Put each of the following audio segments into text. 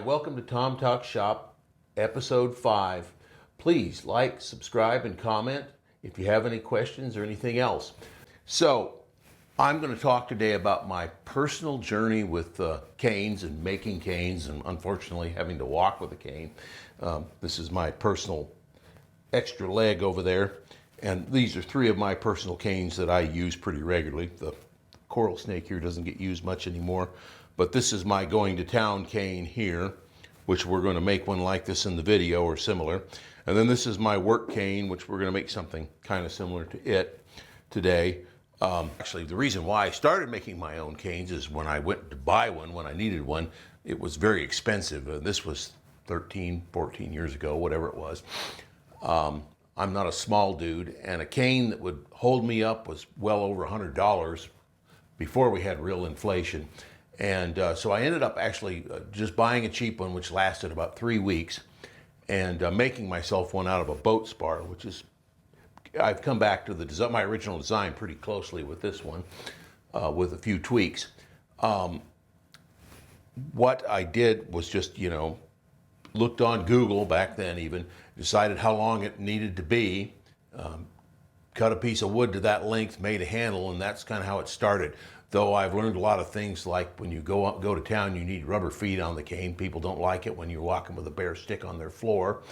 welcome to Tom Talk Shop, episode 5. Please like, subscribe, and comment if you have any questions or anything else. So, I'm going to talk today about my personal journey with canes and making canes, and unfortunately having to walk with a cane. This is my personal extra leg over there, and these are 3 of my personal canes that I use pretty regularly. The coral snake here doesn't get used much anymore, but this is my going to town cane here, which we're going to make one like this in the video or similar. And then this is my work cane, which we're going to make something kind of similar to it today. Actually, the reason why I started making my own canes is when I went to buy one, when I needed one, it was very expensive. This was 13, 14 years ago, whatever it was. I'm not a small dude, and a cane that would hold me up was well over $100 before we had real inflation. And so I ended up actually just buying a cheap one, which lasted about 3 weeks, and making myself one out of a boat spar, which is, I've come back to the my original design pretty closely with this one, with a few tweaks. What I did was just, looked on Google back then even, decided how long it needed to be, cut a piece of wood to that length, made a handle, and that's kind of how it started. Though I've learned a lot of things, like when you go to town, you need rubber feet on the cane. People don't like it when you're walking with a bare stick on their floor.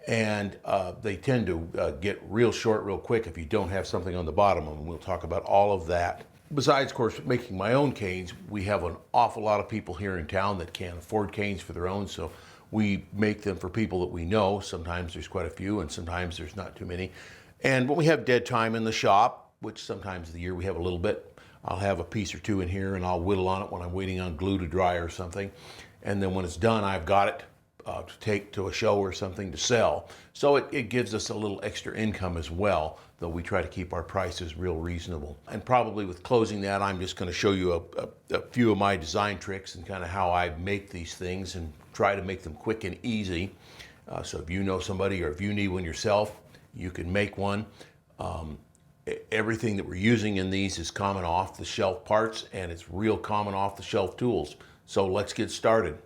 And they tend to get real short real quick if you don't have something on the bottom, and we'll talk about all of that. Besides, of course, making my own canes, we have an awful lot of people here in town that can't afford canes for their own, so we make them for people that we know. Sometimes there's quite a few, and sometimes there's not too many. And when we have dead time in the shop, which sometimes of the year we have a little bit, I'll have a piece or 2 in here, and I'll whittle on it when I'm waiting on glue to dry or something. And then when it's done, I've got it to take to a show or something to sell. So it gives us a little extra income as well, though we try to keep our prices real reasonable. And probably with closing that, I'm just going to show you a few of my design tricks and kind of how I make these things and try to make them quick and easy. So if you know somebody or if you need one yourself, you can make one. Everything that we're using in these is common off-the-shelf parts, and it's real common off-the-shelf tools. So let's get started.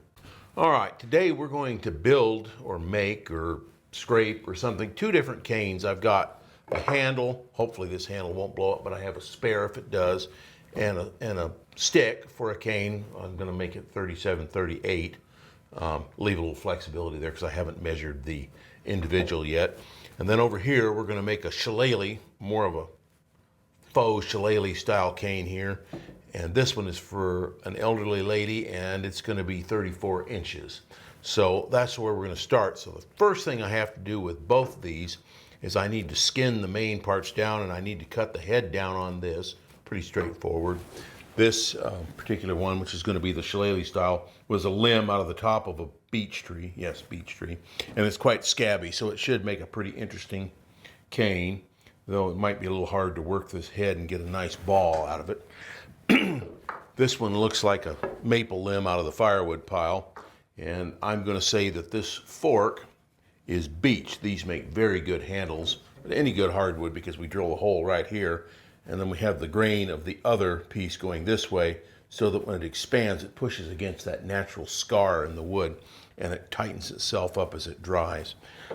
All right, today we're going to build or make or scrape or something 2 different canes. I've got a handle. Hopefully this handle won't blow up, but I have a spare if it does, and a stick for a cane. I'm going to make it 37-38. Leave a little flexibility there because I haven't measured the individual yet. And then over here, we're going to make a shillelagh, more of a faux shillelagh style cane here. And this one is for an elderly lady, and it's going to be 34 inches. So that's where we're going to start. So the first thing I have to do with both of these is I need to skin the main parts down, and I need to cut the head down on this. Pretty straightforward. This particular one, which is going to be the shillelagh style, was a limb out of the top of a beech tree. Yes, beech tree. And it's quite scabby, so it should make a pretty interesting cane, though it might be a little hard to work this head and get a nice ball out of it. This one looks like a maple limb out of the firewood pile, and I'm going to say that this fork is beech. These make very good handles, but any good hardwood, because we drill a hole right here, and then we have the grain of the other piece going this way, so that when it expands, it pushes against that natural scar in the wood, and it tightens itself up as it dries.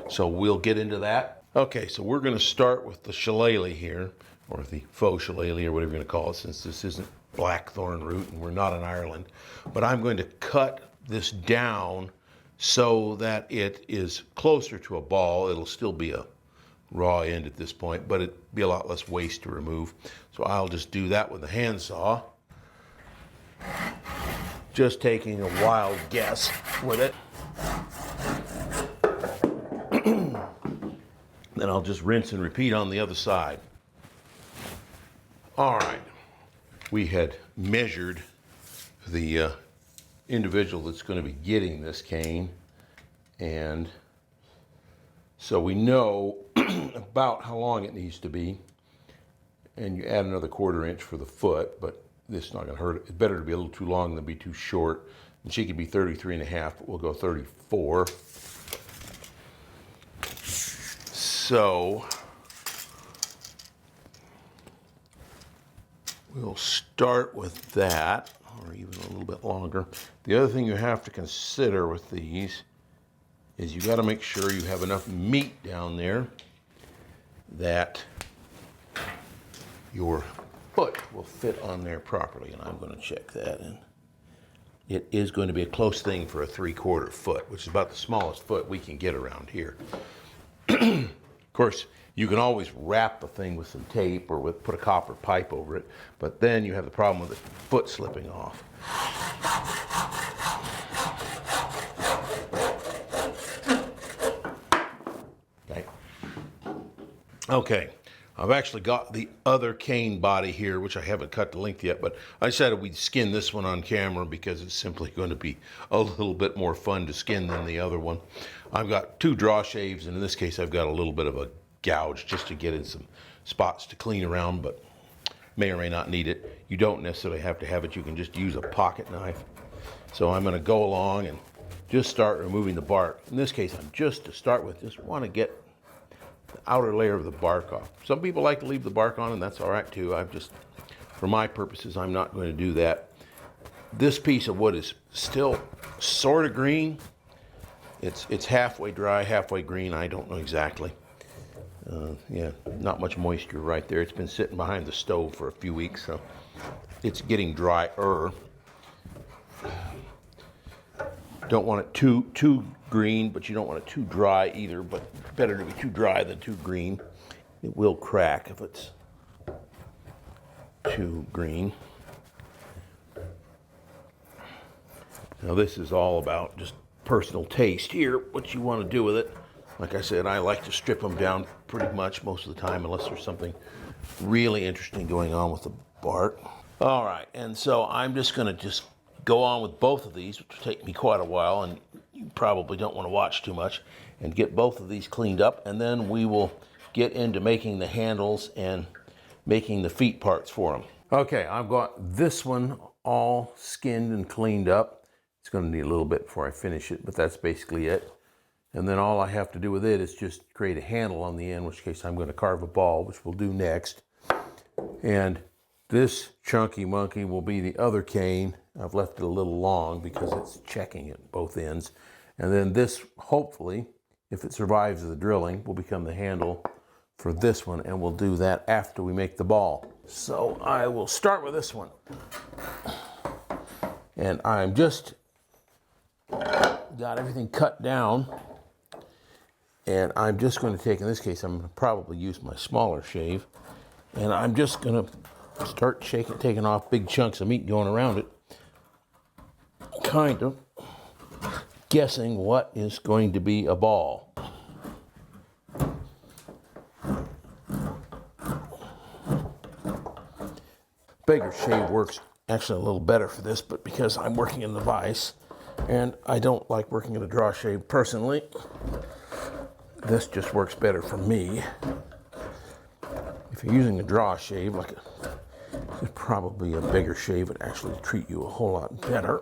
So we'll get into that. Okay, so we're going to start with the shillelagh here, or the faux shillelagh, or whatever you're going to call it, since this isn't blackthorn root and we're not in Ireland. But I'm going to cut this down so that it is closer to a ball. It'll still be a raw end at this point, but it'd be a lot less waste to remove. So I'll just do that with a handsaw. Just taking a wild guess with it. Then I'll just rinse and repeat on the other side. All right, we had measured the individual that's going to be getting this cane, and so we know about how long it needs to be, and you add another 1/4 inch for the foot, but this is not going to hurt. It's better to be a little too long than be too short. And she could be 33.5, but we'll go 34. So we'll start with that. or even a little bit longer. The other thing you have to consider with these is you got to make sure you have enough meat down there that your foot will fit on there properly, and I'm going to check that. And it is going to be a close thing for a 3/4 foot, which is about the smallest foot we can get around here. Of course, you can always wrap the thing with some tape or put a copper pipe over it, but then you have the problem with the foot slipping off. Okay, I've actually got the other cane body here, which I haven't cut the length yet, but I decided we'd skin this one on camera because it's simply going to be a little bit more fun to skin than the other one. I've got 2 draw shaves, and in this case I've got a little bit of a gouge just to get in some spots to clean around, but may or may not need it. You don't necessarily have to have it. You can just use a pocket knife. So I'm going to go along and just start removing the bark. In this case, I'm just want to get the outer layer of the bark off. Some people like to leave the bark on, and that's all right too. For my purposes, I'm not going to do that. This piece of wood is still sort of green. It's halfway dry, halfway green. I don't know exactly. Yeah, not much moisture right there. It's been sitting behind the stove for a few weeks, so it's getting drier. Don't want it too green, but you don't want it too dry either, but better to be too dry than too green. It will crack if it's too green. Now this is all about just personal taste here, what you want to do with it. Like I said, I like to strip them down pretty much most of the time unless there's something really interesting going on with the bark. All right, and so I'm just going to go on with both of these, which will take me quite a while, and you probably don't want to watch too much, and get both of these cleaned up, and then we will get into making the handles and making the feet parts for them. Okay, I've got this one all skinned and cleaned up. It's going to need a little bit before I finish it, but that's basically it. And then all I have to do with it is just create a handle on the end, in which case I'm going to carve a ball, which we'll do next. And this chunky monkey will be the other cane. I've left it a little long because it's checking at both ends. And then this, hopefully, if it survives the drilling, will become the handle for this one, and we'll do that after we make the ball. So I will start with this one. And I'm just got everything cut down. And I'm just going to take, in this case, I'm going to probably use my smaller shave. And I'm just going to start taking off big chunks of meat going around it. Kind of guessing what is going to be a ball. Bigger shave works actually a little better for this, but because I'm working in the vise, and I don't like working in a draw shave personally, this just works better for me. If you're using a draw shave, probably a bigger shave would actually treat you a whole lot better.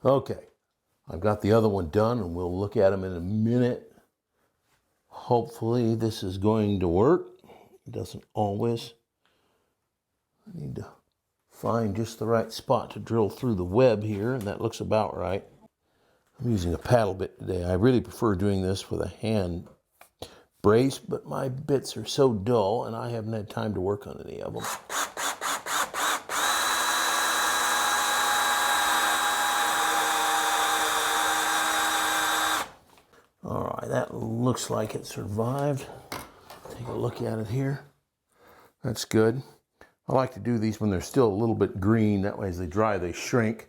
Okay, I've got the other one done, and we'll look at them in a minute. Hopefully this is going to work. It doesn't always. I need to find just the right spot to drill through the web here, and that looks about right. I'm using a paddle bit today. I really prefer doing this with a hand brace, but my bits are so dull, and I haven't had time to work on any of them. All right, that looks like it survived. Take a look at it here. That's good. I like to do these when they're still a little bit green. That way as they dry, they shrink.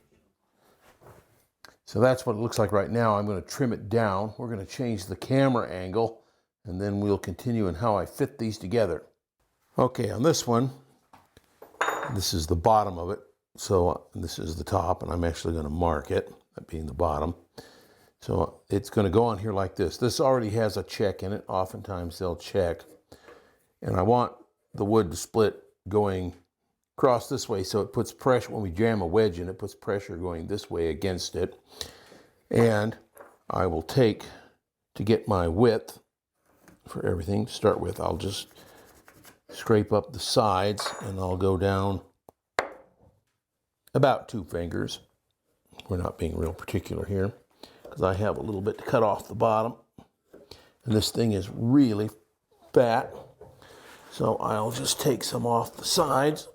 So that's what it looks like right now. I'm going to trim it down. We're going to change the camera angle, and then we'll continue in how I fit these together. Okay, on this one, this is the bottom of it. So this is the top, and I'm actually going to mark it, that being the bottom. So it's going to go on here like this. This already has a check in it. Oftentimes they'll check. And I want the wood to split going across this way, so it puts pressure. When we jam a wedge in, it puts pressure going this way against it. And I will take, to get my width for everything to start with, I'll just scrape up the sides, and I'll go down about 2 fingers. We're not being real particular here, because I have a little bit to cut off the bottom. And this thing is really fat, so I'll just take some off the sides.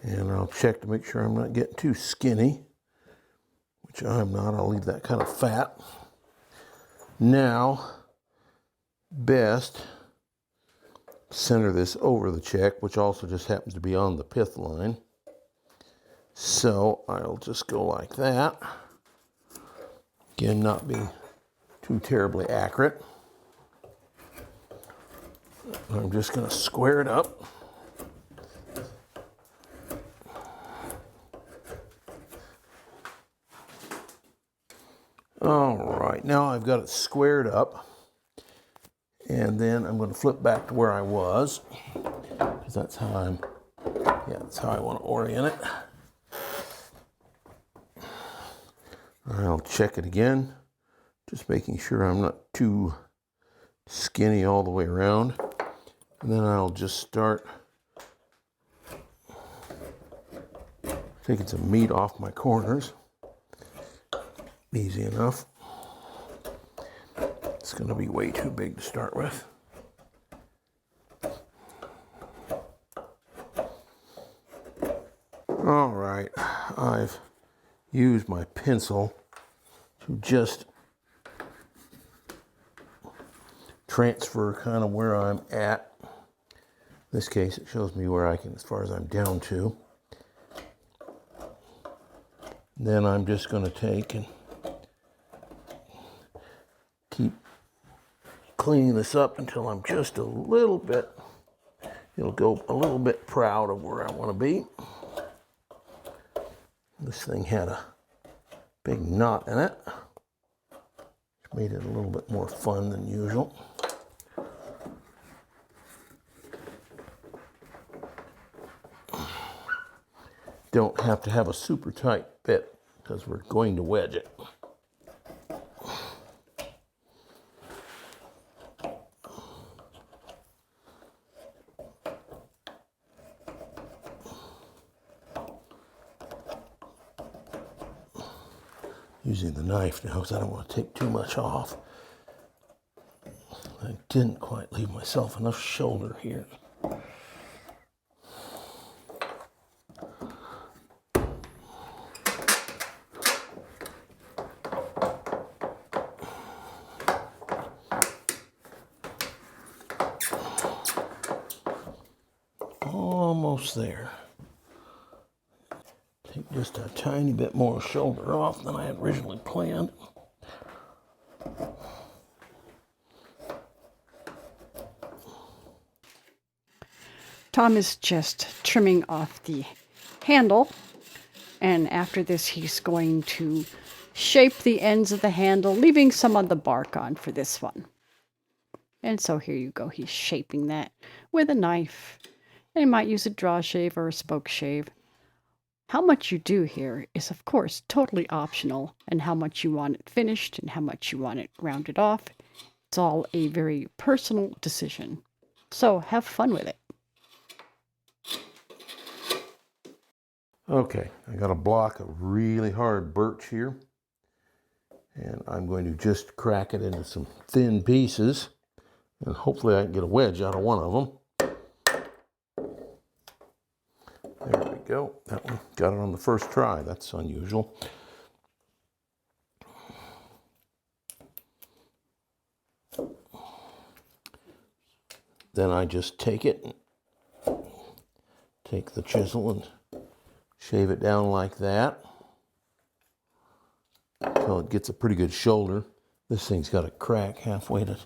And I'll check to make sure I'm not getting too skinny, which I'm not. I'll leave that kind of fat. Now, best center this over the check, which also just happens to be on the pith line. So I'll just go like that. Again, not being too terribly accurate. I'm just going to square it up. All right, now I've got it squared up. And then I'm going to flip back to where I was, because that's how that's how I want to orient it. I'll check it again, just making sure I'm not too skinny all the way around. And then I'll just start taking some meat off my corners. Easy enough. It's going to be way too big to start with. All right, I've used my pencil to just transfer kind of where I'm at. In this case, it shows me where I can, as far as I'm down to. Then I'm just going to take and keep cleaning this up until I'm just a little bit, it'll go a little bit proud of where I want to be. This thing had a big knot in it, which made it a little bit more fun than usual. Don't have to have a super tight fit, because we're going to wedge it. Using the knife now, because I don't want to take too much off. I didn't quite leave myself enough shoulder here. Almost there. Take just a tiny bit more shoulder off than I had originally planned. Tom is just trimming off the handle, and after this he's going to shape the ends of the handle, leaving some of the bark on for this one. And so here you go, he's shaping that with a knife. And you might use a draw shave or a spoke shave. How much you do here is, of course, totally optional, and how much you want it finished and how much you want it rounded off. It's all a very personal decision. So have fun with it. Okay, I got a block of really hard birch here, and I'm going to just crack it into some thin pieces, and hopefully I can get a wedge out of one of them. There we go. That one got it on the first try. That's unusual. Then I just take it, take the chisel and shave it down like that until it gets a pretty good shoulder. This thing's got a crack halfway to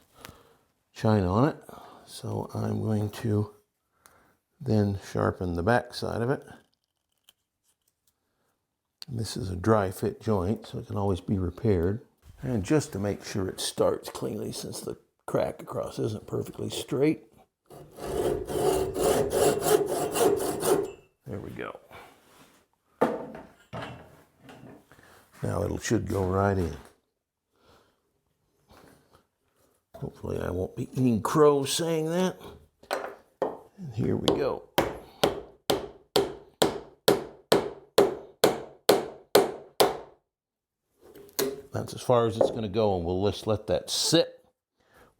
shine on it. So I'm going to then sharpen the back side of it. This is a dry fit joint, so it can always be repaired. And just to make sure it starts cleanly, since the crack across isn't perfectly straight, there we go. Now it should go right in. Hopefully I won't be eating crow saying that. And here we go. That's as far as it's going to go, and we'll just let that sit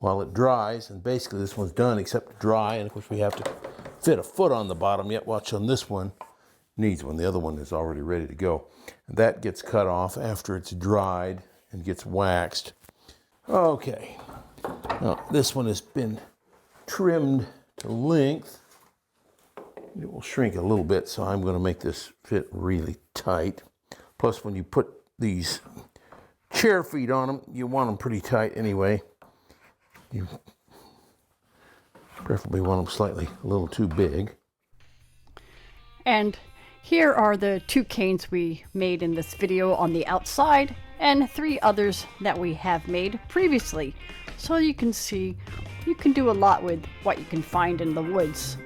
while it dries. And basically this one's done except to dry, and of course we have to fit a foot on the bottom yet. Watch on this one, needs one. The other one is already ready to go. And that gets cut off after it's dried and gets waxed. Okay, now this one has been trimmed to length. It will shrink a little bit, so I'm going to make this fit really tight. Plus, when you put these chair feet on them, you want them pretty tight anyway. You preferably want them slightly a little too big. And here are the 2 canes we made in this video on the outside, and 3 others that we have made previously. So you can see you can do a lot with what you can find in the woods.